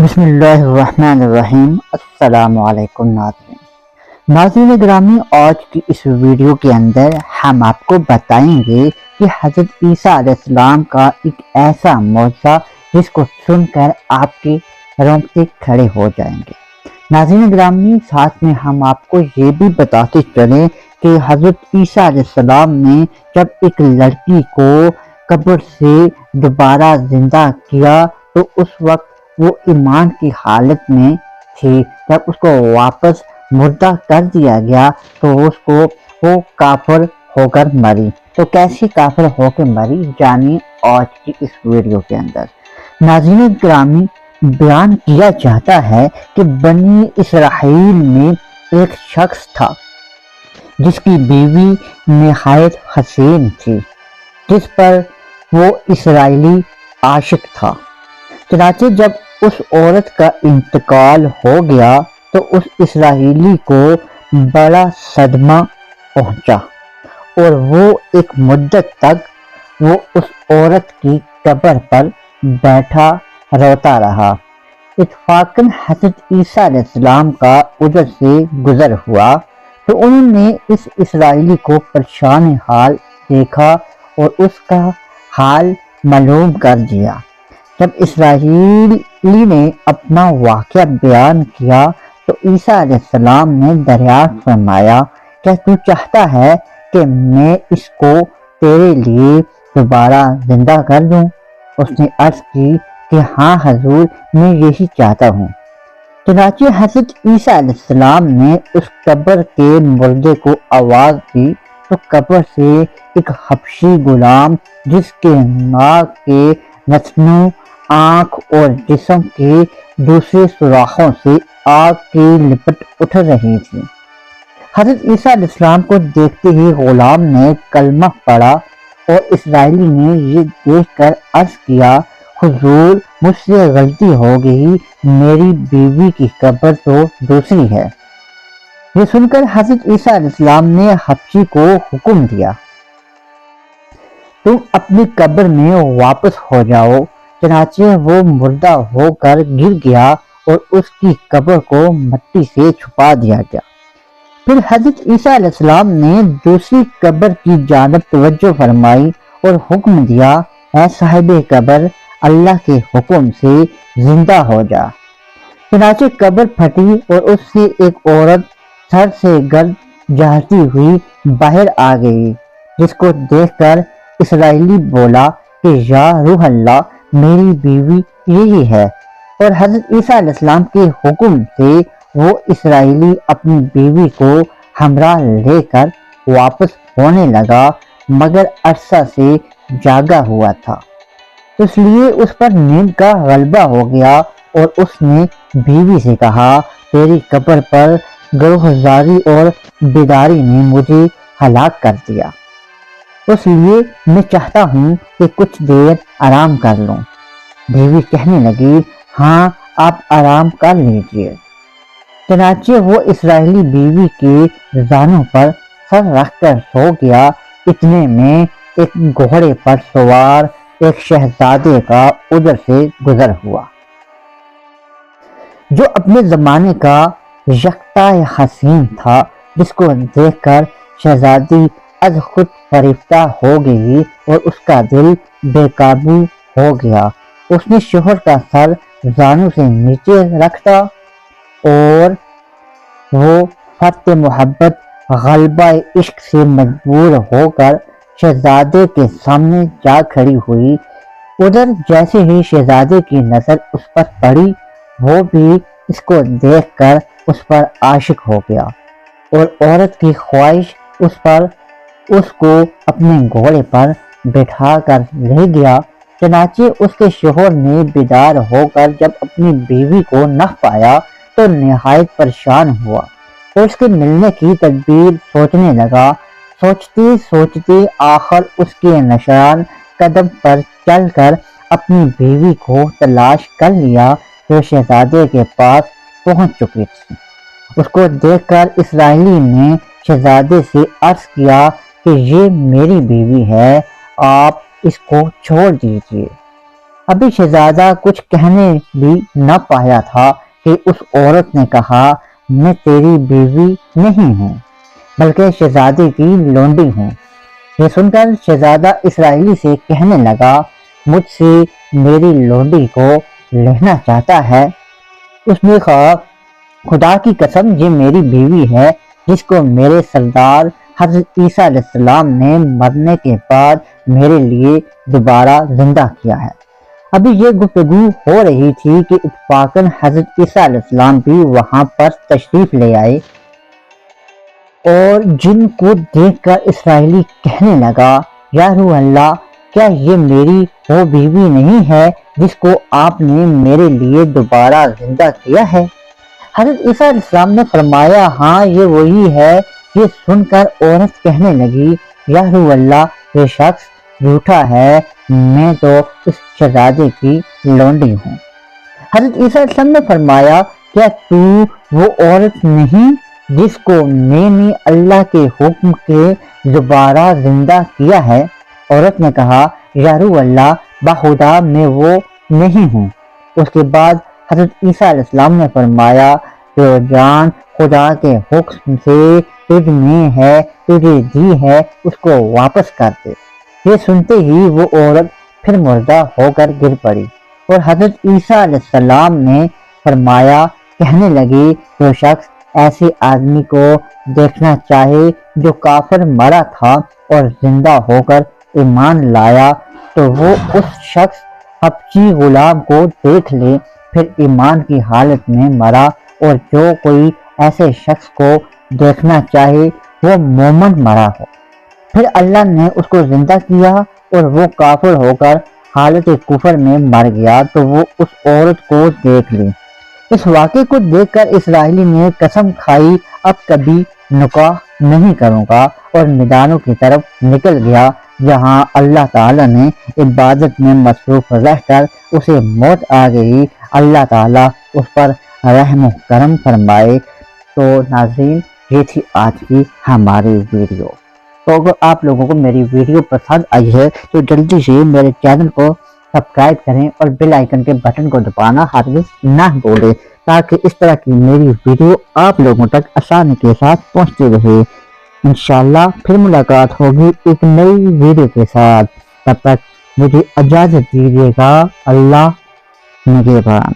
بسم اللہ الرحمن الرحیم۔ السلام علیکم ناظرین گرامی، آج کی اس ویڈیو کے اندر ہم آپ کو بتائیں گے کہ حضرت عیسیٰ علیہ السلام کا ایک ایسا معجزہ جس کو سن کر آپ کے رونگٹے کھڑے ہو جائیں گے۔ ناظرین گرامی، ساتھ میں ہم آپ کو یہ بھی بتاتے چلیں کہ حضرت عیسیٰ علیہ السلام نے جب ایک لڑکی کو قبر سے دوبارہ زندہ کیا تو اس وقت وہ ایمان کی حالت میں تھی۔ جب اس کو واپس مردہ کر دیا گیا تو وہ کافر ہو کر مری۔ تو کیسے کافر ہو کے مری، جانیے آج کی اس ویڈیو کے اندر۔ ناظرین گرامی، بیان کیا جاتا ہے کہ بنی اسرائیل میں ایک شخص تھا جس کی بیوی نہایت حسین تھی، جس پر وہ اسرائیلی عاشق تھا۔ چنانچہ جب اس عورت کا انتقال ہو گیا تو اس اسرائیلی کو بڑا صدمہ پہنچا اور وہ ایک مدت تک وہ اس عورت کی قبر پر بیٹھا روتا رہا۔ اتفاقاً حضرت عیسیٰ علیہ السلام کا ادھر سے گزر ہوا تو انہوں نے اس اسرائیلی کو پریشان حال دیکھا اور اس کا حال معلوم کر دیا۔ جب اسرائیلی نے اپنا واقعہ بیان کیا تو عیسیٰ علیہ السلام نے دریافت فرمایا، کیا تو چاہتا ہے کہ میں اس کو تیرے لیے دوبارہ زندہ کر دوں؟ اس نے عرض کی کہ ہاں حضور، میں یہی چاہتا ہوں۔ چنانچہ حضرت عیسیٰ علیہ السلام نے اس قبر کے مردے کو آواز دی تو قبر سے ایک حبشی غلام جس کے ناک کے نتنوں، آنکھ اور جسم کے دوسرے سوراخوں سے آگ کی لپٹ اٹھ رہی تھی۔ حضرت عیسیٰ علیہ السلام کو دیکھتے ہی غلام نے کلمہ پڑھا اور اسرائیلی نے یہ دیکھ کر عرض کیا، حضور مجھ سے غلطی ہو گئی، میری بیوی کی قبر تو دوسری ہے۔ یہ سن کر حضرت عیسیٰ علیہ السلام نے حبشی کو حکم دیا، تم اپنی قبر میں واپس ہو جاؤ۔ چنانچہ وہ مردہ ہو کر گر گیا اور اس کی قبر کو مٹی سے چھپا دیا گیا۔ پھر حضرت عیسیٰ علیہ السلام نے دوسری قبر کی جانب توجہ فرمائی اور حکم دیا، اے صاحب قبر، اللہ کے حکم سے زندہ ہو جا۔ چنانچہ قبر پھٹی اور اس سے ایک عورت سر سے گرد جہتی ہوئی باہر آ گئی، جس کو دیکھ کر اسرائیلی بولا کہ یا روح اللہ، میری بیوی یہی ہے۔ اور حضرت عیسیٰ علیہ السلام کے حکم سے وہ اسرائیلی اپنی بیوی کو ہمراہ لے کر واپس ہونے لگا، مگر عرصہ سے جاگا ہوا تھا، اس لیے اس پر نیند کا غلبہ ہو گیا اور اس نے بیوی سے کہا، تیری قبر پر گروہزاری اور بیداری نے مجھے ہلاک کر دیا، اس لیے میں چاہتا ہوں کہ کچھ دیر آرام کر لوں۔ بیوی کہنے لگی، ہاں آپ آرام کر لیجئے۔ چنانچہ وہ اسرائیلی بیوی کے زانوں پر سر رکھ کر سو گیا۔ اتنے میں ایک گھوڑے پر سوار ایک شہزادے کا ادھر سے گزر ہوا، جو اپنے زمانے کا یکتا حسین تھا، جس کو دیکھ کر شہزادی از خود فریفتہ ہو گئی اور اس کا دل بے قابو ہو گیا۔ اس نے شوہر کا سر زانوں سے نیچے رکھا اور وہ فرط محبت غلبہ عشق سے مجبور ہو کر شہزادے کے سامنے جا کھڑی ہوئی۔ ادھر جیسے ہی شہزادے کی نظر اس پر پڑی، وہ بھی اس کو دیکھ کر اس پر عاشق ہو گیا اور عورت کی خواہش اس کو اپنے گھوڑے پر بٹھا کر لے گیا۔ چنانچہ اس کے شوہر نے بیدار ہو کر جب اپنی بیوی کو نہ پایا تو نہایت پریشان ہوا اور اس کے ملنے کی تدبیر سوچنے لگا۔ سوچتے سوچتے آخر اس کے نشان قدم پر چل کر اپنی بیوی کو تلاش کر لیا، جو شہزادے کے پاس پہنچ چکی تھی۔ اس کو دیکھ کر اسرائیلی نے شہزادے سے عرض کیا کہ یہ میری بیوی ہے، آپ اس کو چھوڑ دیجیے۔ ابھی شہزادہ کچھ کہنے بھی نہ پایا تھا کہ اس عورت نے کہا میں تیری بیوی نہیں ہوں بلکہ شہزادے کی لونڈی ہوں۔ یہ سن کر شہزادہ اسرائیلی سے کہنے لگا مجھ سے میری لونڈی کو لینا چاہتا ہے؟ اس نے کہا خدا کی قسم یہ میری بیوی ہے جس کو میرے سردار حضرت عیسیٰ علیہ السلام نے مرنے کے بعد میرے لیے دوبارہ زندہ کیا ہے۔ ابھی یہ گفتگو ہو رہی تھی کہ اتفاقاً حضرت عیسیٰ علیہ السلام بھی وہاں پر تشریف لے آئے اور جن کو دیکھ کر اسرائیلی کہنے لگا یا روح اللہ، کیا یہ میری وہ بیوی نہیں ہے جس کو آپ نے میرے لیے دوبارہ زندہ کیا ہے؟ حضرت عیسیٰ علیہ السلام نے فرمایا ہاں یہ وہی ہے۔ یہ سن کر عورت کہنے لگی یا روح اللہ، یہ شخص جھوٹا ہے، میں تو اس شہزادے کی لونڈی ہوں۔ حضرت عیسیٰ علیہ السلام نے فرمایا کیا تو وہ عورت نہیں جس کو میں نے اللہ کے حکم کے دوبارہ زندہ کیا ہے؟ عورت نے کہا یا روح اللہ، بخدا میں وہ نہیں ہوں۔ اس کے بعد حضرت عیسیٰ علیہ السلام نے فرمایا جو جان خدا کے حکم سے تجھ میں ہے، تجھے دی ہے، اس کو واپس کر دے۔ یہ سنتے ہی وہ عورت پھر مردہ ہو کر گر پڑی اور حضرت عیسیٰ علیہ السلام نے فرمایا کہنے لگے جو شخص ایسے آدمی کو دیکھنا چاہے جو کافر مرا تھا اور زندہ ہو کر ایمان لایا تو وہ اس شخص حبشی غلام کو دیکھ لے پھر ایمان کی حالت میں مرا، اور جو کوئی ایسے شخص کو دیکھنا چاہے وہ مومن مرا ہو پھر اللہ نے اس کو زندہ کیا اور وہ کافر ہو کر حالت کفر میں مر گیا تو وہ اس عورت کو دیکھ لے۔ اس واقعے کو دیکھ کر اسرائیلی نے قسم کھائی اب کبھی نکاح نہیں کروں گا اور میدانوں کی طرف نکل گیا جہاں اللہ تعالیٰ نے عبادت میں مصروف رہ کر اسے موت آ گئی۔ اللہ تعالیٰ اس پر رحم و کرم فرمائے۔ تو ناظرین یہ تھی آج کی ہماری ویڈیو۔ تو اگر آپ لوگوں کو میری ویڈیو پسند آئی ہے تو جلدی سے میرے چینل کو سبسکرائب کریں اور بیل آئیکن کے بٹن کو دبانا ہرگز نہ بھولیں تاکہ اس طرح کی میری ویڈیو آپ لوگوں تک آسانی کے ساتھ پہنچتی رہے۔ انشاءاللہ پھر ملاقات ہوگی ایک نئی ویڈیو کے ساتھ، تب تک مجھے اجازت دیجیے گا۔ اللہ نگہبان۔